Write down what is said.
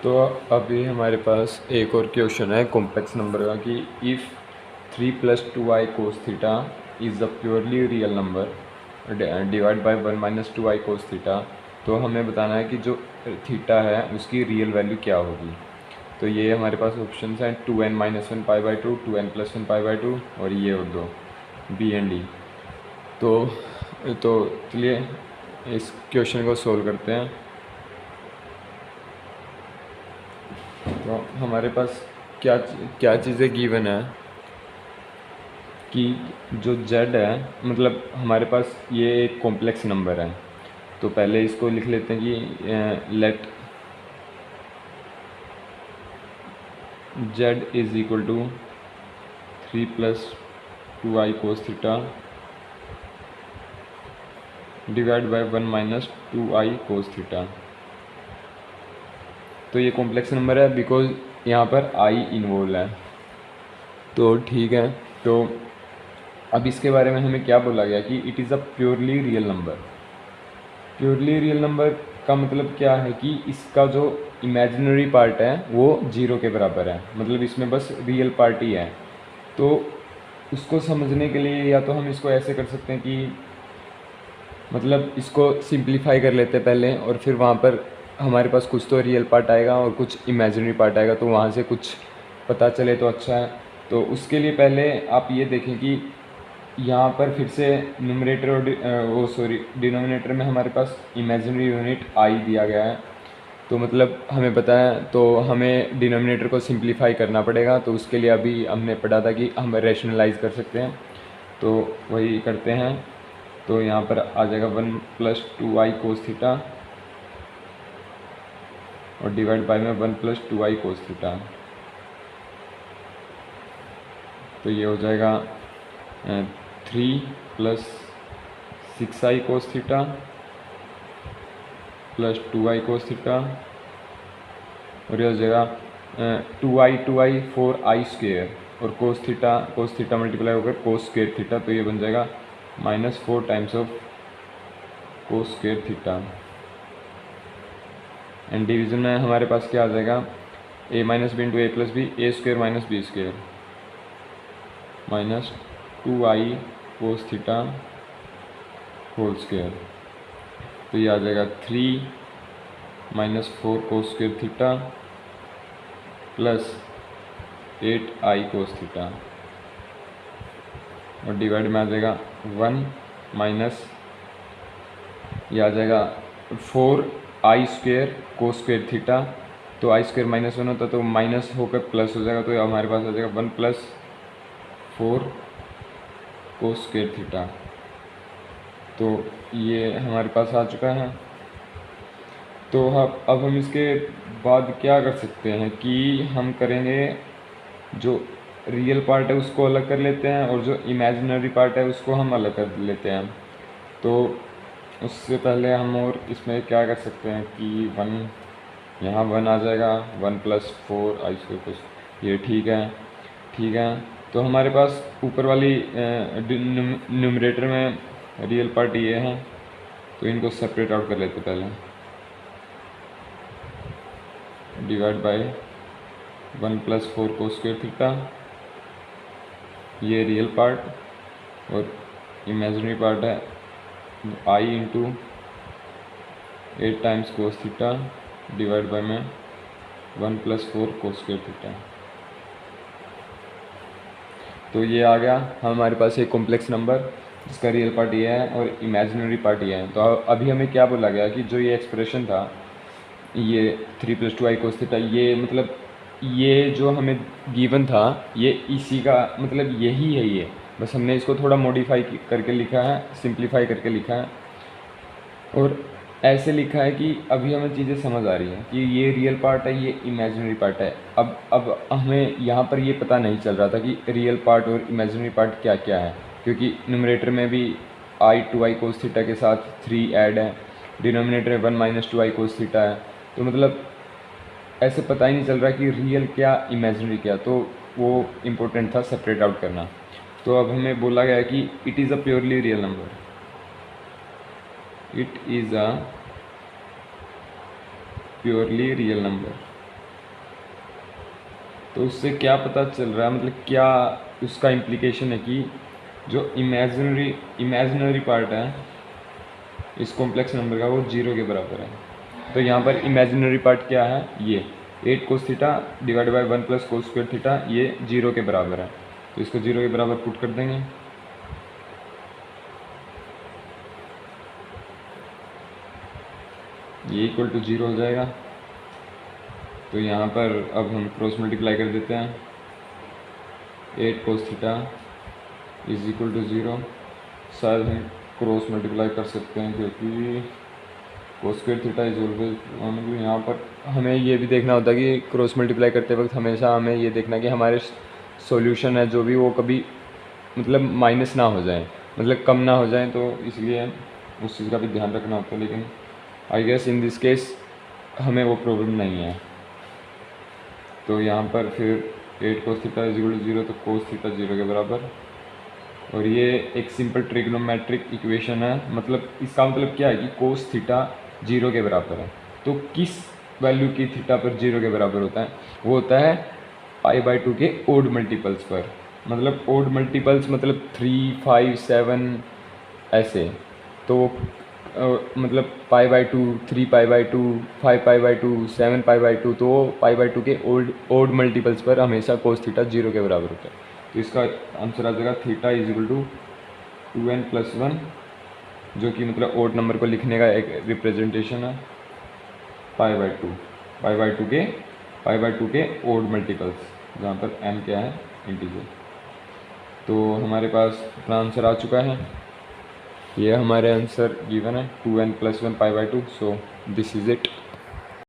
तो अभी हमारे पास एक और क्वेश्चन है कॉम्प्लेक्स नंबर का कि if 3 + 2i cos theta is a purely real number divide by 1 - 2i cos theta. तो हमें बताना है कि जो थीटा है उसकी रियल वैल्यू क्या होगी। तो ये हमारे पास ऑप्शन हैं 2n - 1 π/2, 2n + 1 π/2 और ये और दो बी एंड डी। तो चलिए इस क्वेश्चन को सोल्व करते हैं। तो हमारे पास क्या क्या चीज़ें गिवन है कि जो z है, मतलब हमारे पास ये एक कॉम्प्लेक्स नंबर है। तो पहले इसको लिख लेते हैं कि let z is equal to 3 + 2i cos theta divide by 1 - 2i cos theta. तो ये कॉम्प्लेक्स नंबर है बिकॉज यहाँ पर i इन्वॉल्व है। तो ठीक है, तो अब इसके बारे में हमें क्या बोला गया कि it is a purely real number. Purely real number का मतलब क्या है कि इसका जो इमेजिनरी पार्ट है वो 0 के बराबर है, मतलब इसमें बस रियल पार्ट ही है। तो उसको समझने के लिए या तो हम इसको ऐसे कर सकते हैं कि मतलब इसको सिंप्लीफाई कर लेते हैं पहले, और फिर वहाँ पर हमारे पास कुछ तो रियल पार्ट आएगा और कुछ इमेजिनरी पार्ट आएगा, तो वहाँ से कुछ पता चले तो अच्छा है। तो उसके लिए पहले आप ये देखें कि यहाँ पर फिर से न्यूमरेटर और डिनोमिनेटर में हमारे पास इमेजिनरी यूनिट आई दिया गया है। तो मतलब हमें पता है, तो हमें डिनोमिनेटर को सिंप्लीफाई करना पड़ेगा। तो उसके लिए अभी हमने पढ़ा था कि हम रैशनलाइज कर सकते हैं, तो वही करते हैं। तो यहाँ पर आ जाएगा 1 + 2i cos थीटा और डिवाइड बाय में 1 + 2i cos थीटा। तो ये हो जाएगा 3 + 6i cos theta plus 2i cos theta और ये हो जाएगा 2i 4i² और cos थीटा मल्टीप्लाई होकर cos² थीटा। तो ये बन जाएगा -4 times of cos² theta. And division में हमारे पास क्या आ जाएगा a - b × a + b, a² - b² minus 2i cos theta whole square. तो ये आ जाएगा 3 - 4 cos² theta plus 8i cos theta और डिवाइड में आ जाएगा 1 माइनस ये आ जाएगा 4i² cos² थीटा। तो i² -1 होता तो माइनस होकर प्लस हो जाएगा, तो हमारे पास आ जाएगा 1 + 4 cos² थीटा। तो ये हमारे पास आ चुका है। तो अब हम इसके बाद क्या कर सकते हैं कि हम करेंगे जो रियल पार्ट है उसको अलग कर लेते हैं और जो इमेजिनरी पार्ट है उसको हम अलग कर लेते हैं। तो उससे पहले हम और इसमें क्या कर सकते हैं कि 1 यहाँ 1 आ जाएगा, 1 + 4i² कुछ ये ठीक है। तो हमारे पास ऊपर वाली न्यूमरेटर में रियल पार्ट ये है, तो इनको सेपरेट आउट कर लेते पहले। डिवाइड बाय 1 + 4 cos² थीटा, ये रियल पार्ट और इमेजिनरी पार्ट है i × 8 times cos theta divide bye में 1 + 4 cos² थीटा। तो ये आ गया हमारे पास एक कॉम्प्लेक्स नंबर जिसका रियल पार्ट ये है और इमेजिनरी पार्ट ये है। तो अभी हमें क्या बोला गया कि जो ये एक्सप्रेशन था ये 3 + 2i cos थीटा, ये मतलब ये जो हमें गिवन था ये इसी का मतलब यही है। ये बस हमने इसको थोड़ा मॉडिफाई करके लिखा है, सिंप्लीफाई करके लिखा है और ऐसे लिखा है कि अभी हमें चीज़ें समझ आ रही हैं कि ये रियल पार्ट है, ये इमेजिनरी पार्ट है। अब हमें यहाँ पर ये पता नहीं चल रहा था कि रियल पार्ट और इमेजिनरी पार्ट क्या क्या है, क्योंकि न्यूमरेटर में भी i 2i cos थीटा के साथ 3 ऐड है, डिनोमिनेटर में 1 - 2i cos थीटा है। तो मतलब ऐसे पता ही नहीं चल रहा कि रियल क्या इमेजिनरी क्या, तो वो इम्पोर्टेंट था सेपरेट आउट करना। तो अब हमें बोला गया कि it is a purely real number, it is a purely real number। तो उससे क्या पता चल रहा है, मतलब क्या उसका इम्प्लीकेशन है कि जो इमेजिनरी पार्ट है इस कॉम्प्लेक्स नंबर का वो 0 के बराबर है। तो यहाँ पर इमेजिनरी पार्ट क्या है, ये 8 cos theta divide by 1 + cos square theta, ये 0 के बराबर है। तो इसको 0 के बराबर पुट कर देंगे। ये इक्वल टू 0 हो जाएगा। तो यहाँ पर अब हम क्रॉस मल्टीप्लाई कर देते हैं। 8 cos theta is equal to 0। शायद हम क्रॉस मल्टीप्लाई कर सकते हैं क्योंकि cos square theta is always, यहाँ पर हमें ये भी देखना होता है कि क्रॉस मल्टीप्लाई करते वक्त हमेशा हमें ये देखना कि हमारे सॉल्यूशन है जो भी वो कभी मतलब माइनस ना हो जाए, मतलब कम ना हो जाए, तो इसलिए उस चीज़ का भी ध्यान रखना होता है। लेकिन I guess in this case हमें वो प्रॉब्लम नहीं है। तो यहाँ पर फिर 8 cos theta is equal to 0, तो cos थीटा 0 के बराबर। और ये एक सिंपल ट्रिग्नोमेट्रिक इक्वेशन है, मतलब इसका मतलब क्या है कि cos थीटा 0 के बराबर है। तो किस वैल्यू की थीटा पर 0 के बराबर होता है, वो होता है π/2 के ओड मल्टीपल्स पर। मतलब ओड मल्टीपल्स मतलब 3, 5, 7 ऐसे। तो मतलब π/2, 3π/2, 5π/2, 7π/2, तो π/2 के ओड मल्टीपल्स पर हमेशा cos थीटा 0 के बराबर होता है। तो इसका आंसर आ जाएगा theta is equal to 2n+1, जो कि मतलब ओड नंबर को लिखने का एक रिप्रेजेंटेशन है। π/2 के ओड मल्टीपल्स, जहाँ पर n क्या है, इंटीजर। तो हमारे पास अपना आंसर आ चुका है। ये हमारे आंसर गिवन है 2n+1 π/2। So this is it.